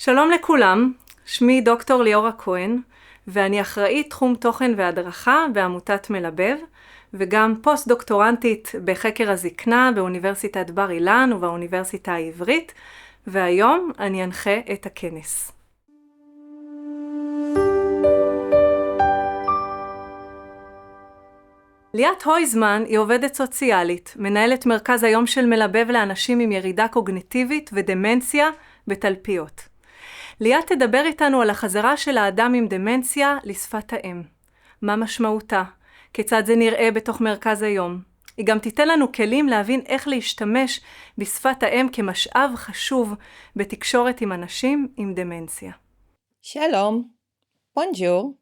שלום לכולם, שמי דוקטור ליאור הכהן, ואני אחראית תחום תוכן והדרכה בעמותת מלבב, וגם פוסט-דוקטורנטית בחקר הזקנה באוניברסיטת בר אילן ובאוניברסיטה העברית, והיום אני אנחה את הכנס. ליאת הויזמן היא עובדת סוציאלית, מנהלת מרכז היום של מלבב לאנשים עם ירידה קוגניטיבית ודמנציה בתלפיות. ליאת תדבר איתנו על החזרה של האדם עם דמנציה לשפת האם. מה משמעותה? כיצד זה נראה בתוך מרכז היום? היא גם תיתן לנו כלים להבין איך להשתמש בשפת האם כמשאב חשוב בתקשורת עם אנשים עם דמנציה. שלום, בונג'ור,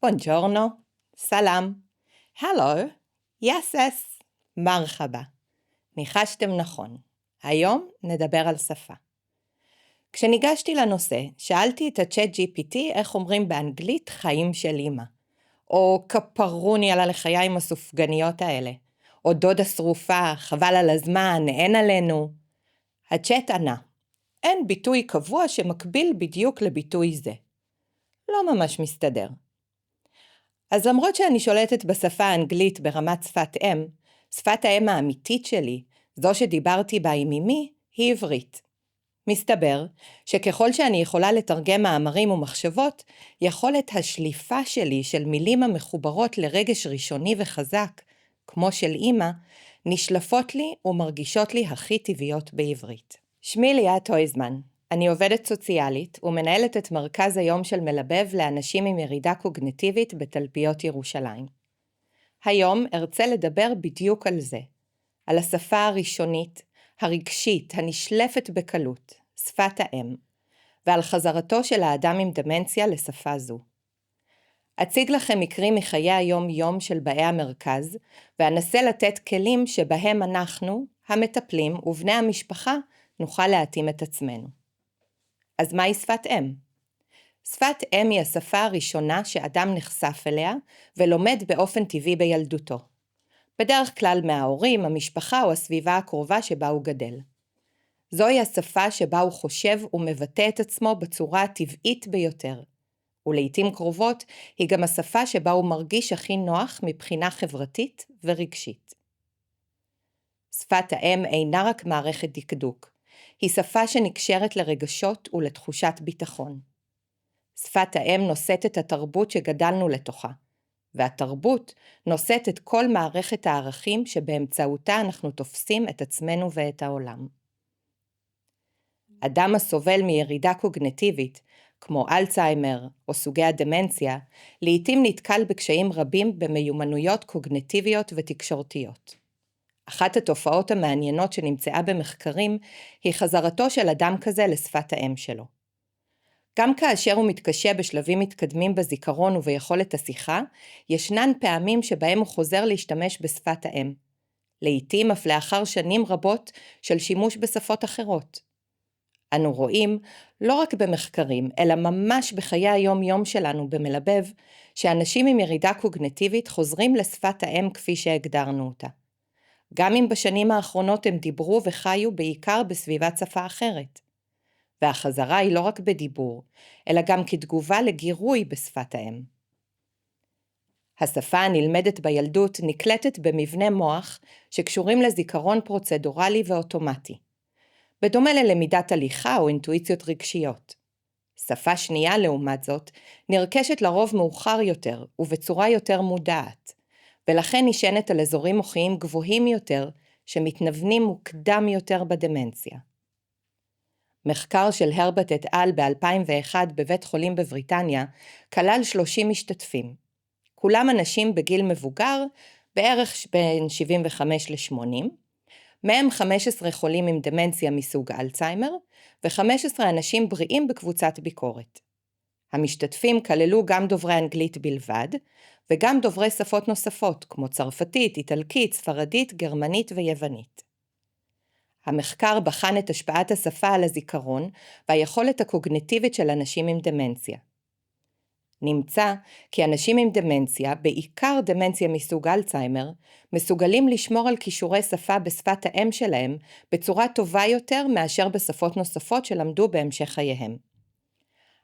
בונג'ורנו, סלאם, הלו, יסס, מרחבה. ניחשתם נכון. היום נדבר על שפה. כשניגשתי לנושא, שאלתי את הצ'אט GPT איך אומרים באנגלית חיים של אמא, או כפרוני על הלחיים הסופגניות האלה, או דודה שרופה, חבל על הזמן, אין עלינו. הצ'אט ענה, אין ביטוי קבוע שמקביל בדיוק לביטוי זה. לא ממש מסתדר. אז למרות שאני שולטת בשפה האנגלית ברמת שפת אם, שפת האם האמיתית שלי, זו שדיברתי בה עם אמי, היא עברית. מסתבר שככל שאני יכולה לתרגם מאמרים ומחשבות, יכולת השליפה שלי של מילים המחוברות לרגש ראשוני וחזק, כמו של אמא, נשלפות לי ומרגישות לי הכי טבעיות בעברית. שמי ליאת הויזמן. אני עובדת סוציאלית ומנהלת את מרכז היום של מלבב לאנשים עם ירידה קוגניטיבית בתלפיות ירושלים. היום ארצה לדבר בדיוק על זה, על השפה הראשונית, הרגשית, הנשלפת בקלות, שפת האם, ועל חזרתו של האדם עם דמנציה לשפה זו. אציג לכם מקרים מחיי היום-יום של באי המרכז, ואנסה לתת כלים שבהם אנחנו, המטפלים ובני המשפחה, נוכל להתאים את עצמנו. אז מהי שפת אם? שפת אם היא השפה הראשונה שאדם נחשף אליה ולומד באופן טבעי בילדותו. בדרך כלל מההורים, המשפחה או הסביבה הקרובה שבה הוא גדל. זוהי השפה שבה הוא חושב ומבטא את עצמו בצורה הטבעית ביותר, ולעיתים קרובות היא גם השפה שבה הוא מרגיש הכי נוח מבחינה חברתית ורגשית. שפת האם אינה רק מערכת דקדוק, היא שפה שנקשרת לרגשות ולתחושת ביטחון. שפת האם נושאת את התרבות שגדלנו לתוכה, והתרבות נושאת את כל מערכת הערכים שבאמצעותה אנחנו תופסים את עצמנו ואת העולם. אדם הסובל מירידה קוגניטיבית, כמו אלצהיימר או סוגי הדמנציה, לעתים נתקל בקשיים רבים במיומנויות קוגניטיביות ותקשורתיות. אחת התופעות המעניינות שנמצאה במחקרים היא חזרתו של אדם כזה לשפת האם שלו. גם כאשר הוא מתקשה בשלבים מתקדמים בזיכרון וביכולת השיחה, ישנן פעמים שבהם הוא חוזר להשתמש בשפת האם. לעתים אף לאחר שנים רבות של שימוש בשפות אחרות. אנו רואים, לא רק במחקרים, אלא ממש בחיי היום-יום שלנו במלבב, שאנשים עם ירידה קוגניטיבית חוזרים לשפת האם כפי שהגדרנו אותה. גם אם בשנים האחרונות הם דיברו וחיו בעיקר בסביבת שפה אחרת. והחזרה היא לא רק בדיבור, אלא גם כתגובה לגירוי בשפת האם. השפה הנלמדת בילדות נקלטת במבנה מוח שקשורים לזיכרון פרוצדורלי ואוטומטי, בדומה ללמידת הליכה או אינטואיציות רגשיות. שפה שנייה לעומת זאת נרכשת לרוב מאוחר יותר ובצורה יותר מודעת, ולכן נשענת על אזורים מוחיים גבוהים יותר שמתנוונים מוקדם יותר בדמנציה. מחקר של הרבט את אל ב-2001 בבית חולים בבריטניה כלל 30 משתתפים. כולם אנשים בגיל מבוגר, בערך בין 75 ל-80, מהם 15 חולים עם דמנציה מסוג אלצהיימר, ו-15 אנשים בריאים בקבוצת ביקורת. המשתתפים כללו גם דוברי אנגלית בלבד, וגם דוברי שפות נוספות, כמו צרפתית, איטלקית, ספרדית, גרמנית ויוונית. המחקר בחן את השפעת השפה על הזיכרון והיכולת הקוגניטיבית של אנשים עם דמנציה. נמצא כי אנשים עם דמנציה, בעיקר דמנציה מסוג אלצהיימר, מסוגלים לשמור על כישורי שפה בשפת האם שלהם בצורה טובה יותר מאשר בשפות נוספות שלמדו בהמשך חייהם.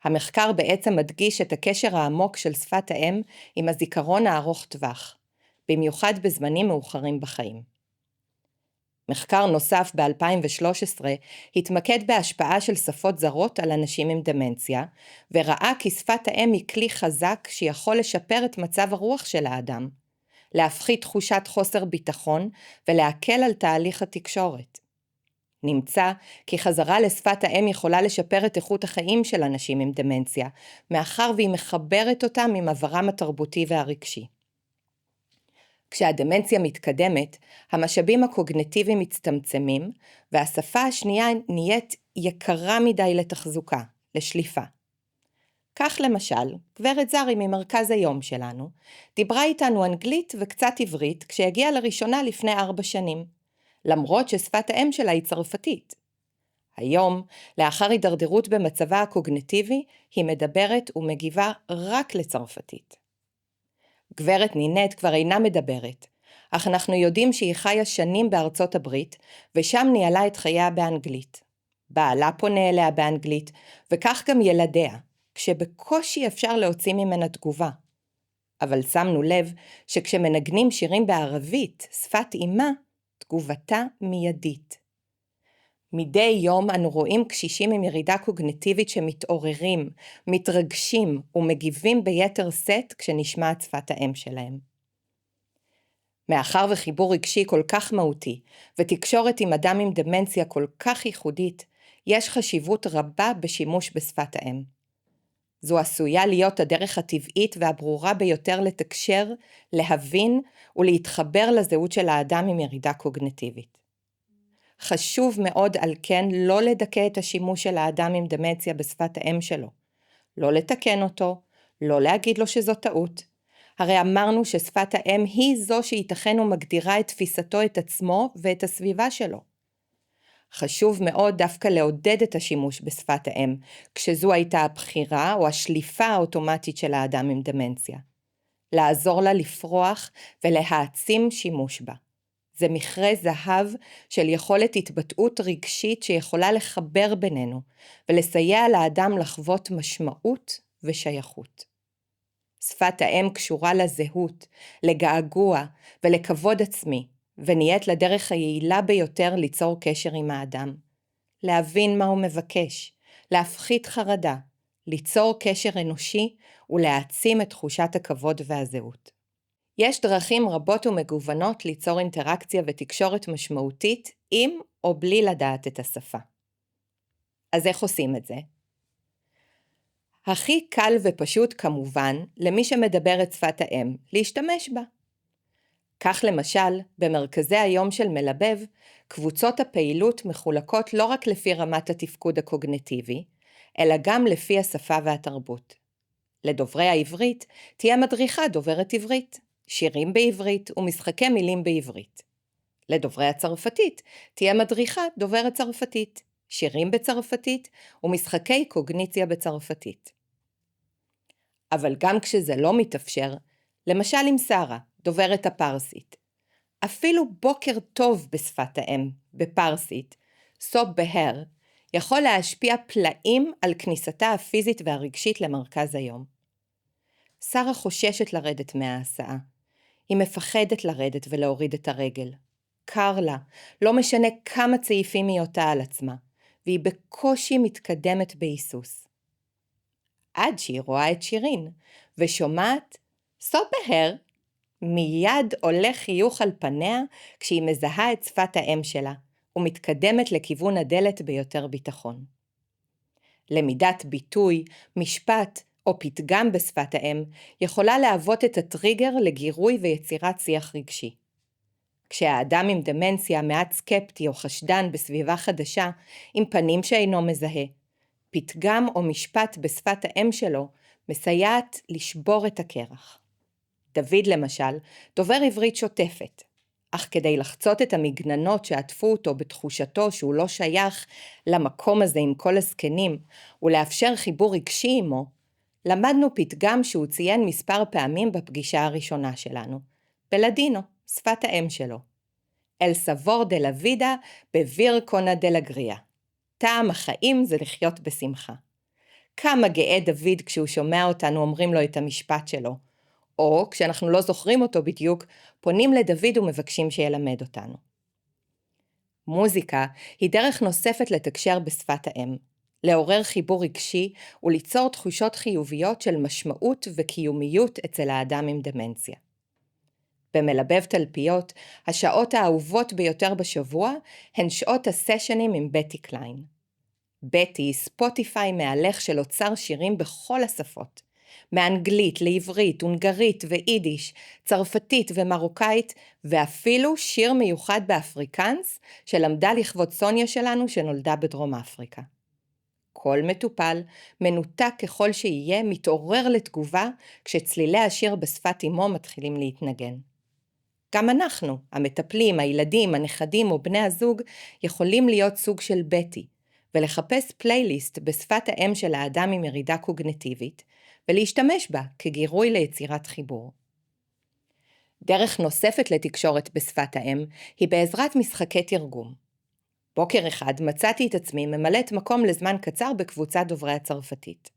המחקר בעצם מדגיש את הקשר העמוק של שפת האם עם הזיכרון הארוך טווח, במיוחד בזמנים מאוחרים בחיים. מחקר נוסף ב-2013 התמקד בהשפעה של שפות זרות על אנשים עם דמנציה, וראה כי שפת האם היא כלי חזק שיכול לשפר את מצב הרוח של האדם, להפחית תחושת חוסר ביטחון ולהקל על תהליך התקשורת. נמצא כי חזרה לשפת האם יכולה לשפר את איכות החיים של אנשים עם דמנציה, מאחר והיא מחברת אותם עם עברם התרבותי והרגשי. כשהדמנציה מתקדמת, המשאבים הקוגניטיביים מצטמצמים, והשפה השנייה נהיית יקרה מדי לתחזוקה, לשליפה. כך למשל, גברת זרי ממרכז היום שלנו, דיברה איתנו אנגלית וקצת עברית כשהגיעה לראשונה לפני 4 שנים, למרות ששפת האם שלה היא צרפתית. היום, לאחר הידרדרות במצבה הקוגניטיבי, היא מדברת ומגיבה רק לצרפתית. גברת נינט כבר אינה מדברת, אך אנחנו יודעים שהיא חיה שנים בארצות הברית, ושם ניהלה את חייה באנגלית. בעלה פונה אליה באנגלית, וכך גם ילדיה, כשבקושי אפשר להוציא ממנה תגובה. אבל שמנו לב שכשמנגנים שירים בערבית, שפת אימה, תגובתה מיידית. מדי יום אנו רואים קשישים עם ירידה קוגניטיבית שמתעוררים, מתרגשים ומגיבים ביתר שאת כשנשמעת שפת האם שלהם. מאחר וחיבור רגשי כל כך מהותי, ותקשורת עם אדם עם דמנציה כל כך ייחודית, יש חשיבות רבה בשימוש בשפת האם. זו עשויה להיות הדרך הטבעית והברורה ביותר לתקשר, להבין ולהתחבר לזהות של האדם עם ירידה קוגניטיבית. חשוב מאוד על כן לא לדכא את השימוש של האדם עם דמנציה בשפת האם שלו. לא לתקן אותו, לא להגיד לו שזו טעות. הרי אמרנו ששפת האם היא זו שייתכן ומגדירה את תפיסתו את עצמו ואת הסביבה שלו. חשוב מאוד דווקא לעודד את השימוש בשפת האם, כשזו הייתה הבחירה או השליפה האוטומטית של האדם עם דמנציה. לעזור לה לפרוח ולהעצים שימוש בה. זה מכרה זהב של יכולת התבטאות רגשית שיכולה לחבר בינינו, ולסייע לאדם לחוות משמעות ושייכות. שפת האם קשורה לזהות, לגעגוע ולכבוד עצמי, ונהיית לדרך היעילה ביותר ליצור קשר עם האדם. להבין מה הוא מבקש, להפחית חרדה, ליצור קשר אנושי ולהעצים את תחושת הכבוד והזהות. יש דרכים רבות ומגוונות ליצור אינטראקציה ותקשורת משמעותית עם או בלי לדעת את השפה. אז איך עושים את זה? הכי קל ופשוט כמובן למי שמדבר את שפת האם להשתמש בה. כך למשל, במרכזי היום של מלבב, קבוצות הפעילות מחולקות לא רק לפי רמת התפקוד הקוגניטיבי, אלא גם לפי השפה והתרבות. לדוברי העברית תהיה מדריכה דוברת עברית, שירים בעברית ומשחקי מילים בעברית. לדוברי הצרפתית תהיה מדריכה דוברת צרפתית, שירים בצרפתית ומשחקי קוגניציה בצרפתית. אבל גם כשזה לא מתאפשר, למשל עם שרה, דוברת הפרסית, אפילו בוקר טוב בשפת האם, בפרסית, סוב בהר, יכול להשפיע פלאים על כניסתה הפיזית והרגשית למרכז היום. שרה חוששת לרדת מההסעה. היא מפחדת לרדת ולהוריד את הרגל. קר לה, לא משנה כמה צעיפים היא אותה על עצמה, והיא בקושי מתקדמת בהיסוס. עד שהיא רואה את שירין, ושומעת, סוב בהר, מיד עולה חיוך על פניה כשהיא מזהה את שפת האם שלה, ומתקדמת לכיוון הדלת ביותר ביטחון. למידת ביטוי, משפט או פתגם בשפת האם יכולה להוות את הטריגר לגירוי ויצירת שיח רגשי. כשהאדם עם דמנציה מעט סקפטי או חשדן בסביבה חדשה, עם פנים שאינו מזהה, פתגם או משפט בשפת האם שלו מסייעת לשבור את הקרח. דוד למשל, דובר עברית שוטפת, אך כדי לחצות את המגננות שעטפו אותו בתחושתו שהוא לא שייך למקום הזה עם כל הזקנים, ולאפשר חיבור רגשי עמו, למדנו פתגם שהוא ציין מספר פעמים בפגישה הראשונה שלנו, בלדינו, שפת האם שלו. אל סבור דה לוידה בביר קונה דה לגריה. טעם החיים זה לחיות בשמחה. כמה גאה דוד כשהוא שומע אותנו אומרים לו את המשפט שלו, או כשאנחנו לא זוכרים אותו בדיוק, פונים לדוד ומבקשים שילמד אותנו. מוזיקה היא דרך נוספת לתקשר בשפת האם, לעורר חיבור רגשי וליצור תחושות חיוביות של משמעות וקיומיות אצל האדם עם דמנציה. במלבב תלפיות, השעות האהובות ביותר בשבוע הן שעות הסשנים עם בטי קליין. בטי היא ספוטיפיי מהלך של אוצר שירים בכל השפות, מאנגלית לעברית, הונגרית ויידיש, צרפתית ומרוקאית, ואפילו שיר מיוחד באפריקנס שלמדה לכבוד סוניה שלנו שנולדה בדרום אפריקה. כל מטופל, מנותק ככל שיהיה, מתעורר לתגובה כשצלילי השיר בשפת אמו מתחילים להתנגן. גם אנחנו, המטפלים, הילדים, הנכדים או בני הזוג, יכולים להיות סוג של בטי, ולחפש פלייליסט בשפת האם של האדם עם ירידה קוגניטיבית, ולהשתמש בה כגירוי ליצירת חיבור. דרך נוספת לתקשורת בשפת האם היא בעזרת משחקי תרגום. בוקר אחד מצאתי את עצמי ממלאת מקום לזמן קצר בקבוצת דוברי הצרפתית.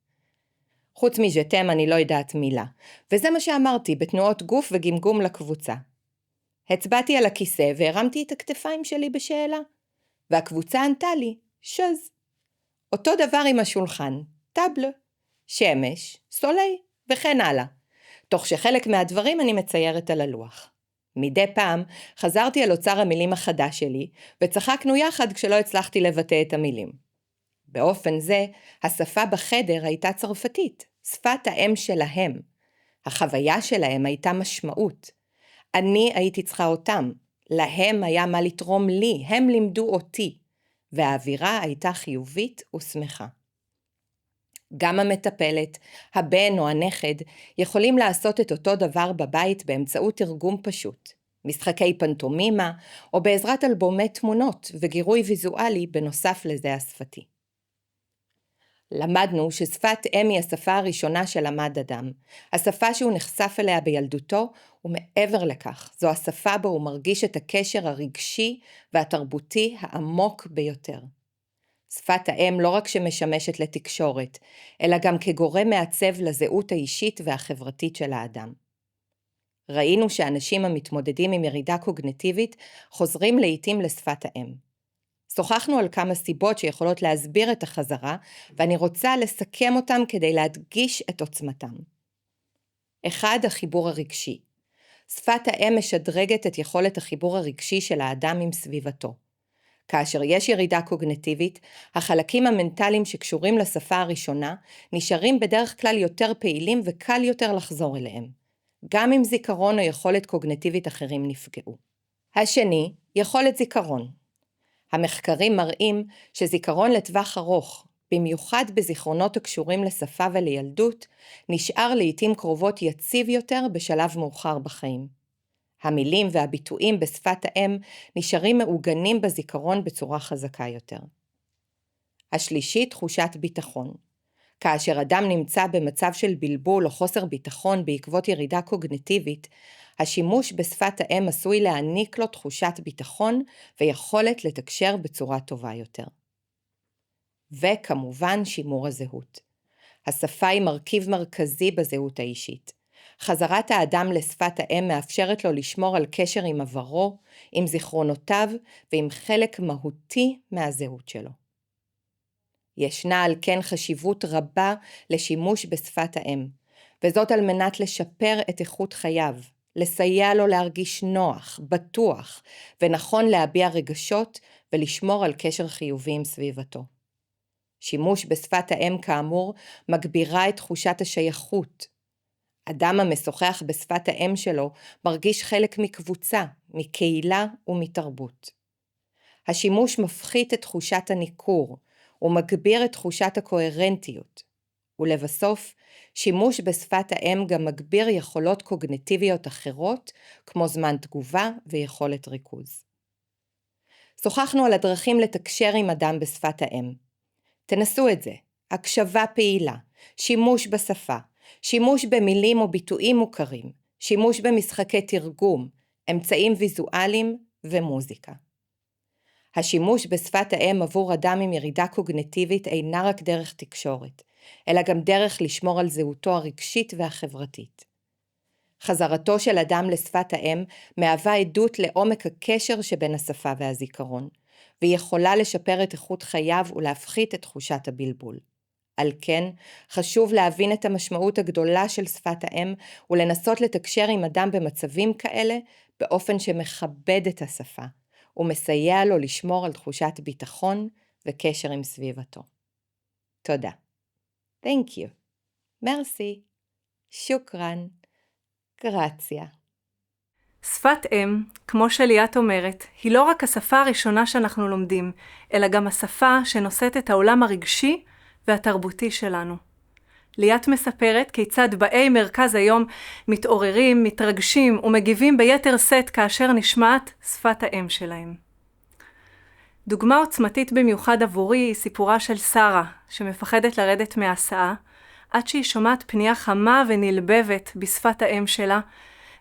חוץ מז'תם אני לא יודעת מילה, וזה מה שאמרתי בתנועות גוף וגמגום לקבוצה. הצבעתי על הכיסא והרמתי את הכתפיים שלי בשאלה, והקבוצה ענתה לי, שז. אותו דבר עם השולחן, טאבל, שמש, סולי וכן הלאה, תוך שחלק מהדברים אני מציירת על הלוח. מדי פעם חזרתי על אוצר המילים החדש שלי, וצחקנו יחד כשלא הצלחתי לבטא את המילים. באופן זה, השפה בחדר הייתה צרפתית, שפת האם שלהם. החוויה שלהם הייתה משמעות. אני הייתי צריכה אותם, להם היה מה לתרום לי, הם לימדו אותי, והאווירה הייתה חיובית ושמחה. גם המטפלת, הבן או הנכד יכולים לעשות את אותו דבר בבית באמצעות תרגום פשוט, משחקי פנטומימה או בעזרת אלבומי תמונות וגירוי ויזואלי בנוסף לזה השפתי. למדנו ששפת אם היא השפה הראשונה שלמד אדם, השפה שהוא נחשף אליה בילדותו, ומעבר לכך, זו השפה בה הוא מרגיש את הקשר הרגשי והתרבותי העמוק ביותר. שפת האם לא רק שמשמשת לתקשורת, אלא גם כגורם מעצב לזהות האישית והחברתית של האדם. ראינו שאנשים המתמודדים עם ירידה קוגניטיבית חוזרים לעתים לשפת האם. שוחחנו על כמה סיבות שיכולות להסביר את החזרה, ואני רוצה לסכם אותם כדי להדגיש את עוצמתם. 1. החיבור הרגשי. שפת האם משדרגת את יכולת החיבור הרגשי של האדם עם סביבתו. כאשר יש ירידה קוגניטיבית, החלקים המנטליים שקשורים לשפה הראשונה נשארים בדרך כלל יותר פעילים וקל יותר לחזור אליהם, גם אם זיכרון או יכולת קוגניטיבית אחרים נפגעו. 2. יכולת זיכרון. המחקרים מראים שזיכרון לטווח ארוך, במיוחד בזיכרונות הקשורים לשפה ולילדות, נשאר לעתים קרובות יציב יותר בשלב מאוחר בחיים. המילים והביטויים בשפת האם נשארים מעוגנים בזיכרון בצורה חזקה יותר. 3. תחושת ביטחון. כאשר אדם נמצא במצב של בלבול או חוסר ביטחון בעקבות ירידה קוגניטיבית, השימוש בשפת האם עשוי להעניק לו תחושת ביטחון ויכולת לתקשר בצורה טובה יותר. וכמובן שימור הזהות. השפה היא מרכיב מרכזי בזהות האישית. חזרת האדם לשפת האם מאפשרת לו לשמור על קשר עם עברו, עם זיכרונותיו ועם חלק מהותי מהזהות שלו. ישנה על כן חשיבות רבה לשימוש בשפת האם, וזאת על מנת לשפר את איכות חייו, לסייע לו להרגיש נוח, בטוח ונכון להביע רגשות ולשמור על קשר חיובי עם סביבתו. שימוש בשפת האם כאמור מגבירה את תחושת השייכות. אדם המשוחח בשפת האם שלו מרגיש חלק מקבוצה, מקהילה ומתרבות. השימוש מפחית את תחושת הניכור ומגביר את תחושת הקוהרנטיות. ולבסוף, שימוש בשפת האם גם מגביר יכולות קוגניטיביות אחרות, כמו זמן תגובה ויכולת ריכוז. שוחחנו על הדרכים לתקשר עם אדם בשפת האם. תנסו את זה, הקשבה פעילה, שימוש בשפה, שימוש במילים או ביטויים מוכרים, שימוש במשחקי תרגום, אמצעים ויזואליים ומוזיקה. השימוש בשפת האם עבור אדם עם ירידה קוגניטיבית אינה רק דרך תקשורת, אלא גם דרך לשמור על זהותו הרגשית והחברתית. חזרתו של אדם לשפת האם מהווה עדות לעומק הקשר שבין השפה והזיכרון, והיא יכולה לשפר את איכות חייו ולהפחית את תחושת הבלבול. על כן, חשוב להבין את המשמעות הגדולה של שפת האם ולנסות לתקשר עם אדם במצבים כאלה באופן שמכבד את השפה ומסייע לו לשמור על תחושת ביטחון וקשר עם סביבתו. תודה. Thank you. Merci. שוקרן. גרציה. שפת אם, כמו שליאת אומרת, היא לא רק השפה הראשונה שאנחנו לומדים, אלא גם השפה שנושאת את העולם הרגשי והתרבותי שלנו. ליאת מספרת כיצד באי מרכז היום מתעוררים, מתרגשים ומגיבים ביתר שאת כאשר נשמעת שפת האם שלהם. דוגמה עוצמתית במיוחד עבורי היא סיפורה של שרה, שמפחדת לרדת מההסעה, עד שהיא שומעת פנייה חמה ונלבבת בשפת האם שלה,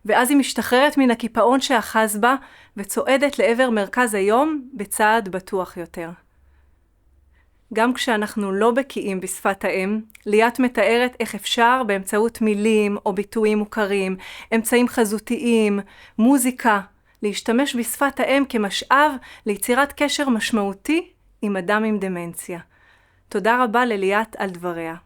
ואז היא משתחררת מן הקיפאון שאחז בה, וצועדת לעבר מרכז היום בצעד בטוח יותר. גם כשאנחנו לא בקיאים בשפת האם, ליאת מתארת איך אפשר באמצעות מילים או ביטויים מוכרים, אמצעים חזותיים, מוזיקה, להשתמש בשפת האם כמשאב ליצירת קשר משמעותי עם אדם עם דמנציה. תודה רבה לליאת על דבריה.